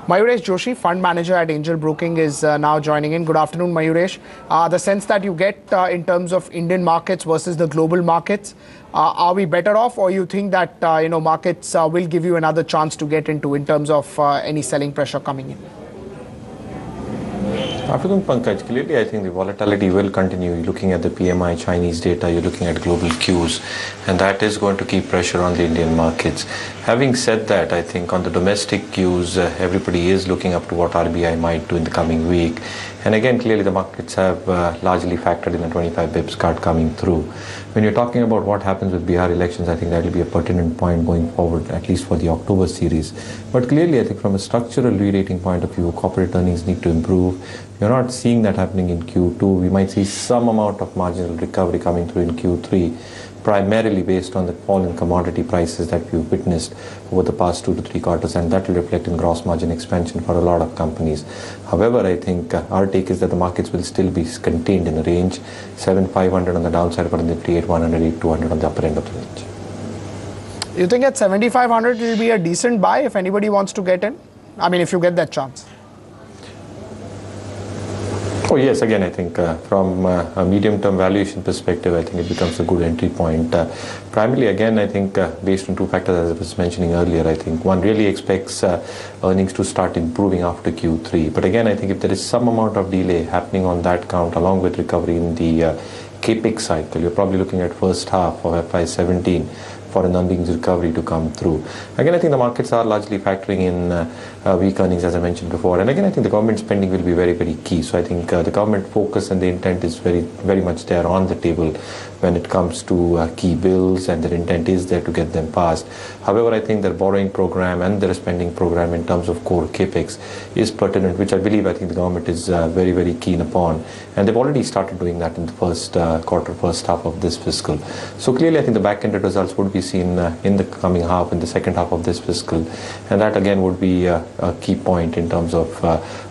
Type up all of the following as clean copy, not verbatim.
Mayuresh Joshi, fund manager at Angel Broking, is now joining in. Good afternoon, Mayuresh. The sense that you get in terms of Indian markets versus the global markets, are we better off, or you think that markets will give you another chance to get into in terms of any selling pressure coming in? Afternoon, Pankaj. Clearly, I think the volatility will continue. You're looking at the PMI Chinese data, you're looking at global cues, and that is going to keep pressure on the Indian markets. Having said that, I think on the domestic cues, everybody is looking up to what RBI might do in the coming week. And again, clearly the markets have largely factored in a 25 bips cut coming through. When you're talking about what happens with Bihar elections, I think that will be a pertinent point going forward, at least for the October series. But clearly, I think from a structural re-rating point of view, corporate earnings need to improve. You're not seeing that happening in Q2. We might see some amount of marginal recovery coming through in Q3, primarily based on the fall in commodity prices that we've witnessed over the past 2 to 3 quarters, and that will reflect in gross margin expansion for a lot of companies. However, I think our take is that the markets will still be contained in a range, 7,500 on the downside for the Nifty, 8,100, 8,200 on the upper end of the range. You think at 7,500 will be a decent buy if anybody wants to get in? I mean, if you get that chance. Oh yes, again I think from a medium-term valuation perspective, I think it becomes a good entry point. Primarily again, I think based on 2 factors as I was mentioning earlier, I think one really expects earnings to start improving after Q3. But again, I think if there is some amount of delay happening on that count along with recovery in the CAPEX cycle, you're probably looking at first half of FY17 for an earnings recovery to come through. Again, I think the markets are largely factoring in weak earnings, as I mentioned before. And again, I think the government spending will be very, very key. So I think the government focus and the intent is very, very much there on the table when it comes to key bills, and their intent is there to get them passed. However, I think their borrowing program and their spending program in terms of core CAPEX is pertinent, which I think the government is very, very keen upon. And they've already started doing that in the first quarter, first half of this fiscal. So clearly, I think the back-ended results would be seen in the coming half, in the second half of this fiscal. And that again would be a key point in terms of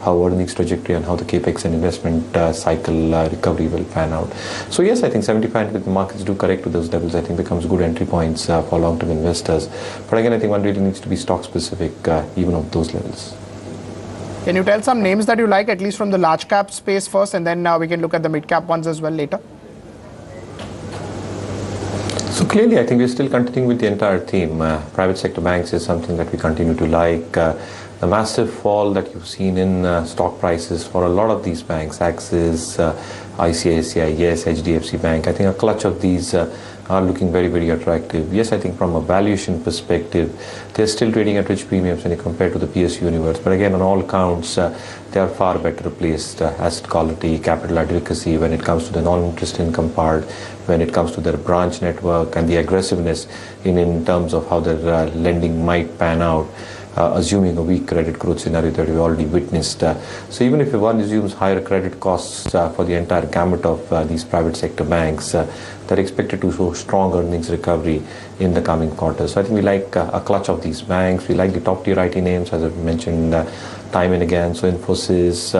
how earnings trajectory and how the CAPEX and investment cycle recovery will pan out. So yes, I think 75 if the markets do correct to those levels, I think becomes good entry points for long-term investors. But again, I think one really needs to be stock-specific even of those levels. Can you tell some names that you like, at least from the large cap space first, and then we can look at the mid cap ones as well later? So clearly, I think we're still continuing with the entire theme. Private sector banks is something that we continue to like. The massive fall that you've seen in stock prices for a lot of these banks, Axis, ICICI, yes, HDFC Bank, I think a clutch of these are looking very, very attractive. Yes, I think from a valuation perspective, they're still trading at rich premiums when you compare to the PS universe. But again, on all counts, they are far better placed asset quality, capital adequacy when it comes to the non-interest income part, when it comes to their branch network and the aggressiveness in terms of how their lending might pan out. Assuming a weak credit growth scenario that we've already witnessed. So even if one assumes higher credit costs for the entire gamut of these private sector banks, they're expected to show strong earnings recovery in the coming quarters. So I think we like a clutch of these banks. We like the top tier IT names, as I've mentioned time and again. So Infosys,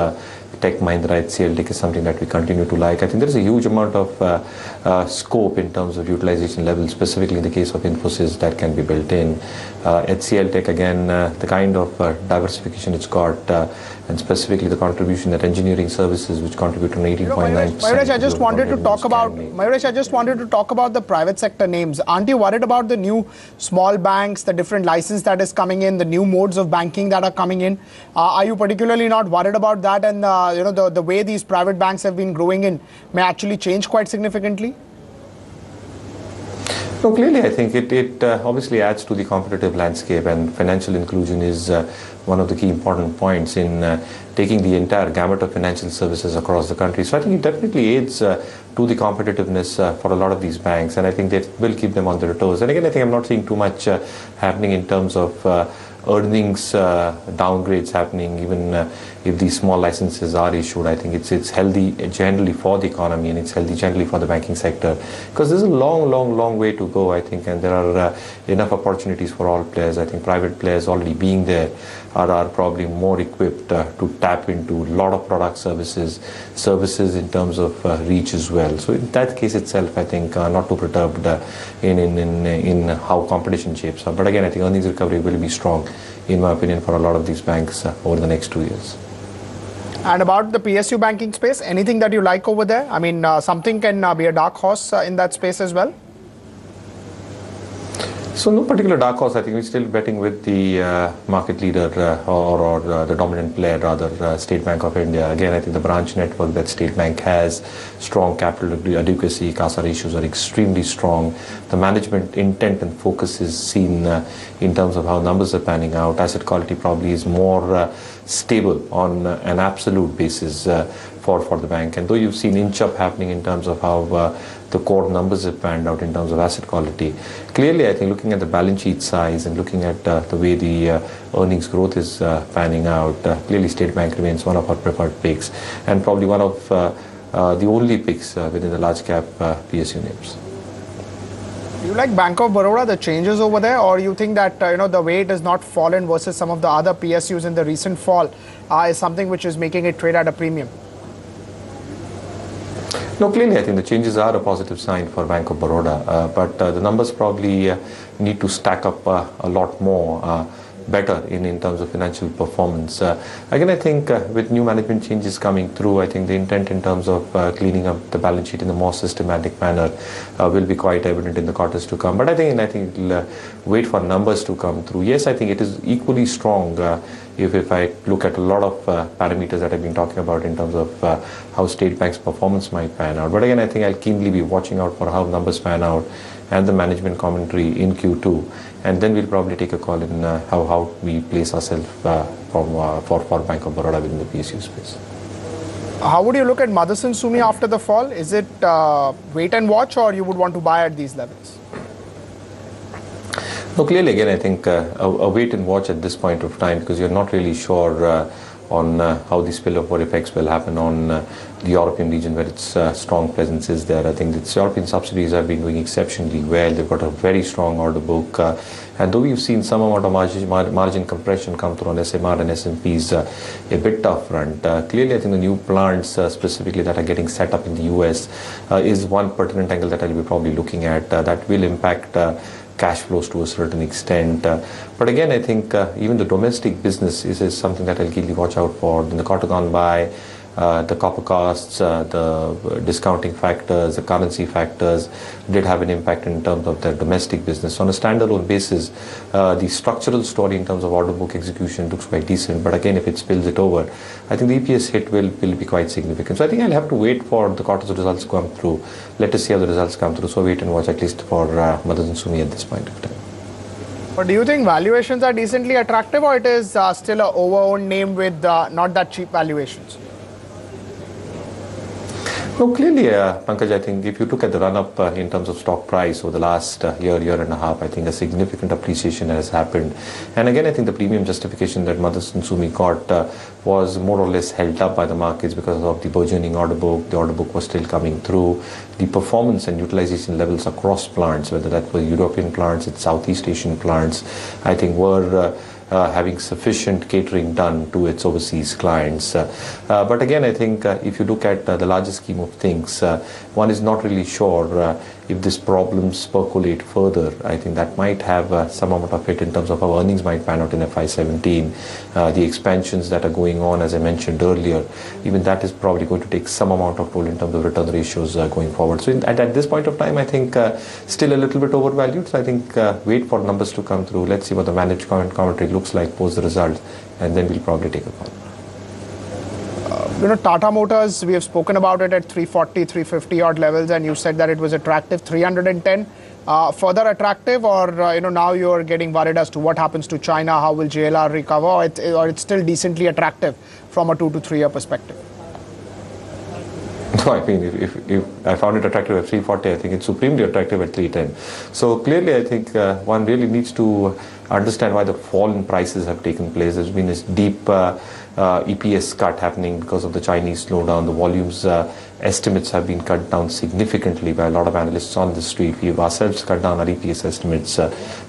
Tech Mahindra, HCL Tech is something that we continue to like. I think there is a huge amount of scope in terms of utilization levels, specifically in the case of Infosys, that can be built in. HCL Tech, again, the kind of diversification it's got, and specifically the contribution that engineering services, which contribute to 18.9%. Mayuresh, I just wanted to talk about the private sector names. Aren't you worried about the new small banks, the different license that is coming in, the new modes of banking that are coming in? Are you particularly not worried about that? And the way these private banks have been growing in may actually change quite significantly? No, clearly I think it obviously adds to the competitive landscape, and financial inclusion is one of the key important points in taking the entire gamut of financial services across the country. So I think it definitely aids to the competitiveness for a lot of these banks, and I think that will keep them on their toes. And again, I think I'm not seeing too much happening in terms of earnings downgrades happening, even if these small licenses are issued. I think it's healthy generally for the economy, and it's healthy generally for the banking sector, because there's a long way to go, I think, and there are enough opportunities for all players. I think private players already being there are probably more equipped to tap into a lot of product services in terms of reach as well. So in that case itself, I think not too perturbed in how competition shapes up. But again, I think earnings recovery will be strong in my opinion, for a lot of these banks over the next 2 years. And about the PSU banking space, anything that you like over there? I mean, something can be a dark horse in that space as well? So no particular dark horse. I think we're still betting with the market leader or the dominant player, rather, State Bank of India. Again, I think the branch network that State Bank has, strong capital adequacy, CASA ratios are extremely strong. The management intent and focus is seen in terms of how numbers are panning out. Asset quality probably is more stable on an absolute basis for the bank. And though you've seen inch up happening in terms of how the core numbers have panned out in terms of asset quality, clearly I think looking at the balance sheet size and looking at the way the earnings growth is panning out, clearly State Bank remains one of our preferred picks and probably one of the only picks within the large cap PSU names. Do you like Bank of Baroda, the changes over there, or you think that the way it has not fallen versus some of the other PSUs in the recent fall is something which is making it trade at a premium? No, clearly I think the changes are a positive sign for Bank of Baroda, but the numbers probably need to stack up a lot more better in terms of financial performance. Again, I think with new management changes coming through, I think the intent in terms of cleaning up the balance sheet in a more systematic manner will be quite evident in the quarters to come. But I think it'll wait for numbers to come through. Yes, I think it is equally strong if I look at a lot of parameters that I've been talking about in terms of how State Bank's performance might pan out. But again, I think I'll keenly be watching out for how numbers pan out and the management commentary in Q2, and then we'll probably take a call in how we place ourselves for Bank of Baroda within the PSU space. How would you look at Motherson Sumi after the fall? Is it wait and watch, or you would want to buy at these levels? No, clearly again I think a wait and watch at this point of time, because you're not really sure on how the spillover effects will happen on the European region, where its strong presence is there. I think its European subsidiaries have been doing exceptionally well. They've got a very strong order book. And though we've seen some amount of margin compression come through on SMR and SMP's EBITDA front, clearly I think the new plants specifically that are getting set up in the US is one pertinent angle that I'll be probably looking at that will impact cash flows to a certain extent. But again, I think even the domestic business is something that I'll keenly watch out for. In the quarter gone by, the copper costs, the discounting factors, the currency factors did have an impact in terms of their domestic business. On a standalone basis, the structural story in terms of order book execution looks quite decent. But again, if it spills it over, I think the EPS hit will be quite significant. So I think I'll have to wait for the quarter's results to come through. Let us see how the results come through. So wait and watch, at least for Motherson Sumi at this point of time. But do you think valuations are decently attractive, or it is still a over-owned name with not that cheap valuations? No, clearly, Pankaj, I think if you look at the run-up in terms of stock price over the last year and a half, I think a significant appreciation has happened. And again, I think the premium justification that Motherson Sumi got was more or less held up by the markets because of the burgeoning order book. The order book was still coming through. The performance and utilization levels across plants, whether that were European plants, it's Southeast Asian plants, I think were having sufficient catering done to its overseas clients. But again, I think if you look at the larger scheme of things, one is not really sure if these problems percolate further. I think that might have some amount of hit in terms of how earnings might pan out in FY17. The expansions that are going on, as I mentioned earlier, even that is probably going to take some amount of toll in terms of return ratios going forward. So at this point of time, I think still a little bit overvalued. So I think wait for numbers to come through. Let's see what the managed commentary looks like post the results, and then we'll probably take a call. Tata Motors, we have spoken about it at 340, 350 odd levels, and you said that it was attractive. 310, further attractive, or now you're getting worried as to what happens to China, how will JLR recover, or it's still decently attractive from a 2 to 3 year perspective? No, I mean, if I found it attractive at 340, I think it's supremely attractive at 310. So clearly, I think one really needs to understand why the fall in prices have taken place. There's been this deep EPS cut happening because of the Chinese slowdown. The volumes estimates have been cut down significantly by a lot of analysts on the street. We've ourselves cut down our EPS estimates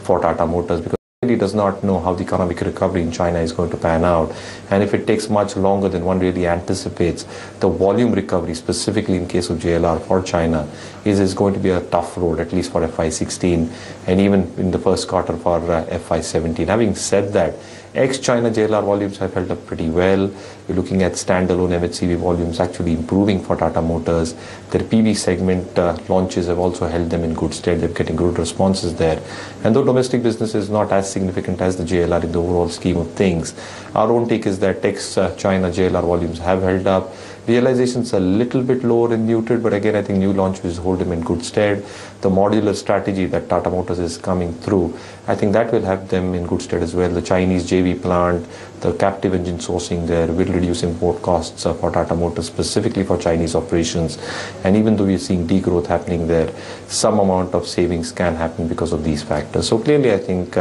for Tata Motors because really does not know how the economic recovery in China is going to pan out, and if it takes much longer than one really anticipates, the volume recovery, specifically in case of JLR for China, is going to be a tough road, at least for FY16 and even in the first quarter for FY17. Having said that, Ex-China JLR volumes have held up pretty well. We're looking at standalone MHCV volumes actually improving for Tata Motors. Their PV segment launches have also held them in good stead. They're getting good responses there. And though domestic business is not as significant as the JLR in the overall scheme of things, our own take is that ex-China JLR volumes have held up. Realizations a little bit lower and muted, but again, I think new launches hold them in good stead. The modular strategy that Tata Motors is coming through, I think that will have them in good stead as well. The Chinese JV plant, the captive engine sourcing there will reduce import costs for Tata Motors, specifically for Chinese operations. And even though we're seeing degrowth happening there, some amount of savings can happen because of these factors. So clearly, I think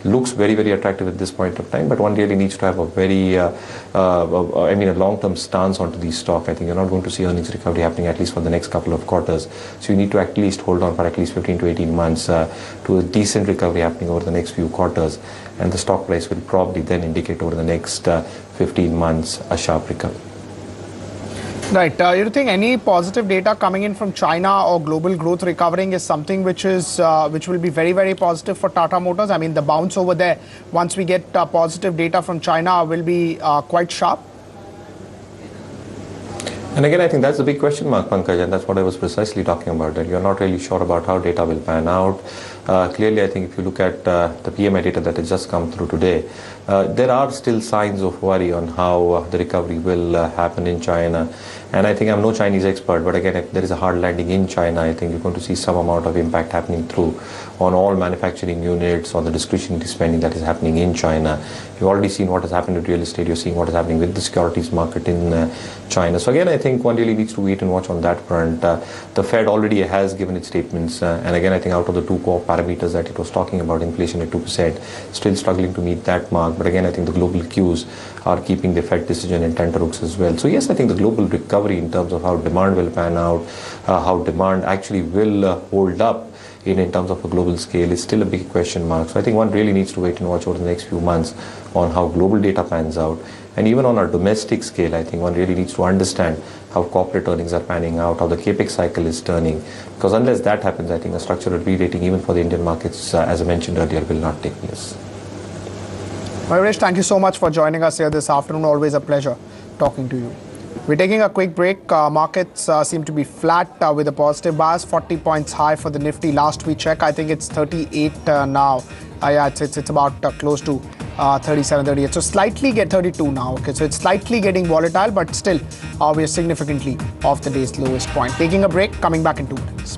looks very, very attractive at this point of time, but one really needs to have a very, a long-term stance onto these stock. I think you're not going to see earnings recovery happening at least for the next couple of quarters. So you need to at least hold on for at least 15 to 18 months to a decent recovery happening over the next few quarters. And the stock price will probably then indicate over the next 15 months a sharp recovery. Right. You think any positive data coming in from China or global growth recovering is something which will be very, very positive for Tata Motors? I mean, the bounce over there, once we get positive data from China, will be quite sharp? And again, I think that's the big question mark, Pankaj, and that's what I was precisely talking about, that you're not really sure about how data will pan out. Clearly, I think if you look at the PMI data that has just come through today, there are still signs of worry on how the recovery will happen in China. And I think I'm no Chinese expert, but again, if there is a hard landing in China, I think you're going to see some amount of impact happening through on all manufacturing units, on the discretionary spending that is happening in China. You've already seen what has happened with real estate. You're seeing what is happening with the securities market in China. So again, I think one really needs to wait and watch on that front. The Fed already has given its statements. And again, I think out of the two core parameters that it was talking about, inflation at 2%, still struggling to meet that mark. But again, I think the global cues are keeping the Fed decision in tenterhooks as well. So yes, I think the global recovery in terms of how demand will pan out, how demand actually will hold up in terms of a global scale is still a big question mark. So I think one really needs to wait and watch over the next few months on how global data pans out. And even on our domestic scale, I think one really needs to understand how corporate earnings are panning out, how the capex cycle is turning. Because unless that happens, I think a structural re-rating even for the Indian markets, as I mentioned earlier, will not take place. Mayuresh, thank you so much for joining us here this afternoon. Always a pleasure talking to you. We're taking a quick break. Markets seem to be flat with a positive bias, 40 points high for the Nifty. Last we check, I think it's 38 now. Yeah, it's about close to 37, 38. So slightly get 32 now. Okay, so it's slightly getting volatile, but still we're significantly off the day's lowest point. Taking a break, coming back in 2 minutes.